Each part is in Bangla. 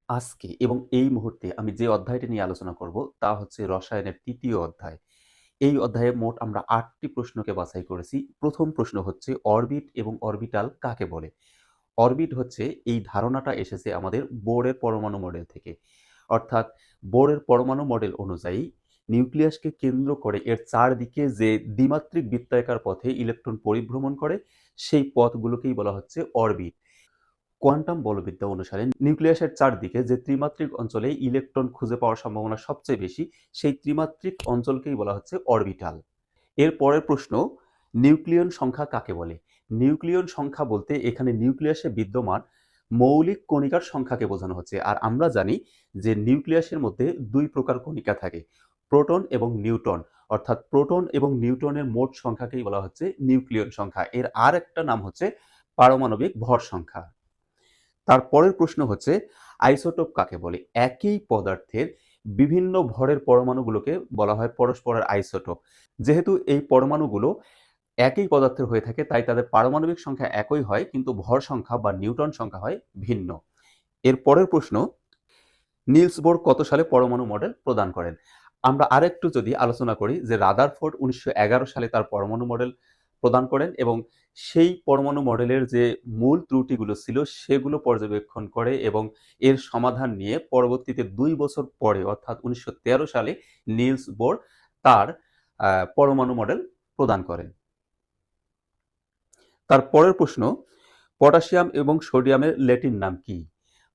আজকে এবং এই মুহূর্তে আমি যে অধ্যায়টি নিয়ে আলোচনা করব তা হচ্ছে রসায়নের ৩য় অধ্যায়। এই অধ্যায়ে মোট আমরা ৮ টি প্রশ্নকে বাছাই করেছি। ১ম প্রশ্ন হচ্ছে অরবিট এবং অরবিটাল কাকে বলে? অরবিট হচ্ছে এই ধারণাটা এসেছে আমাদের বোরের পরমাণু মডেল থেকে। অর্থাৎ বোরের পরমাণু মডেল অনুযায়ী নিউক্লিয়াসকে কেন্দ্র করে এর চারদিকে যে দ্বিমাত্রিক বৃত্তাকার পথে ইলেকট্রন পরিভ্রমণ করে সেই পথগুলোকেই বলা হচ্ছে অরবিট। কোয়ান্টাম বলবিদ্যা অনুসারে নিউক্লিয়াসের চারদিকে যে ত্রিমাত্রিক অঞ্চলে ইলেকট্রন খুঁজে পাওয়ার সম্ভাবনা সবচেয়ে বেশি সেই ত্রিমাত্রিক অঞ্চলকেই বলা হচ্ছে অরবিটাল। এর পরের প্রশ্ন, নিউক্লিয়ন সংখ্যা কাকে বলে? নিউক্লিয়ন সংখ্যা বলতে এখানে নিউক্লিয়াসে বিদ্যমান মৌলিক কণিকার সংখ্যাকে বোঝানো হচ্ছে। আর আমরা জানি যে নিউক্লিয়াসের মধ্যে দুই প্রকার কণিকা থাকে, প্রোটন এবং নিউট্রন। অর্থাৎ প্রোটন এবং নিউট্রনের মোট সংখ্যাকেই বলা হচ্ছে নিউক্লিয়ন সংখ্যা। এর আর একটা নাম হচ্ছে পারমাণবিক ভর সংখ্যা। তার পরের প্রশ্ন হচ্ছে আইসোটোপ কাকে বলে? একই পদার্থের বিভিন্ন ভরের পরমাণুগুলোকে বলা হয় পরস্পরের আইসোটোপ। যেহেতু এই পরমাণুগুলো একই পদার্থের হয়ে থাকে তাই তাদের পারমাণবিক সংখ্যা একই হয় কিন্তু ভর সংখ্যা বা নিউটন সংখ্যা হয় ভিন্ন। এর পরের প্রশ্ন, নিলস বোর কত সালে পরমাণু মডেল প্রদান করেন? আমরা আরেকটু যদি আলোচনা করি যে রাদারফোর্ড ১৯১১ সালে তার পরমাণু মডেল প্রদান করেন এবং সেই পরমাণু মডেলের যে মূল ত্রুটিগুলো ছিল সেগুলো পর্যবেক্ষণ করে এবং এর সমাধান নিয়ে পরবর্তীতে ২ বছর পরে অর্থাৎ ১৯১৩ সালে নিলস বোর তার পরমাণু মডেল প্রদান করেন। তার পরের প্রশ্ন, পটাশিয়াম এবং সোডিয়ামের ল্যাটিন নাম কি?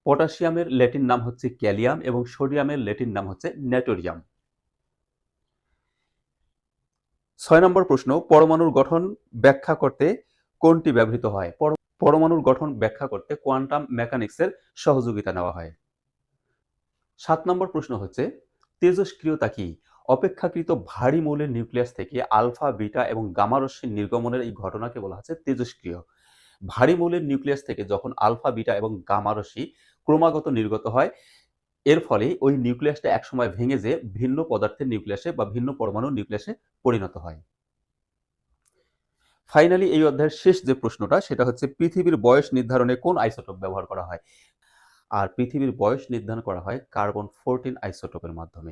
পটাশিয়ামের ল্যাটিন নাম হচ্ছে ক্যালিয়াম এবং সোডিয়ামের ল্যাটিন নাম হচ্ছে নেটোরিয়াম। ৬ নম্বর প্রশ্ন, পরমাণুর গঠন ব্যাখ্যা করতে কোনটি ব্যবহৃত হয়? পরমাণুর গঠন ব্যাখ্যা করতে কোয়ান্টাম মেকানিক্সের সহযোগিতা নেওয়া হয়। ৭ নম্বর প্রশ্ন হচ্ছে তেজস্ক্রিয়তা কি? অপেক্ষাকৃত ভারী মৌলের নিউক্লিয়াস থেকে আলফা, বিটা এবং গামা রশ্মির নির্গমনের এই ঘটনাকে বলা হচ্ছে তেজস্ক্রিয়। ভারী মৌলের নিউক্লিয়াস থেকে যখন আলফা, বিটা এবং গামা রশ্মি ক্রমাগত নির্গত হয় এর ফলে ওই নিউক্লিয়াসটা একসময় ভেঙে যেয়ে ভিন্ন পদার্থের নিউক্লিয়াসে বা ভিন্ন পরমাণুর নিউক্লিয়াসে পরিণত হয়। ফাইনালি এই অধ্যায়ের শেষ যে প্রশ্নটা সেটা হচ্ছে পৃথিবীর বয়স নির্ধারণে কোন আইসোটোপ ব্যবহার করা হয়? আর পৃথিবীর বয়স নির্ধারণ করা হয় কার্বন 14 আইসোটোপের মাধ্যমে।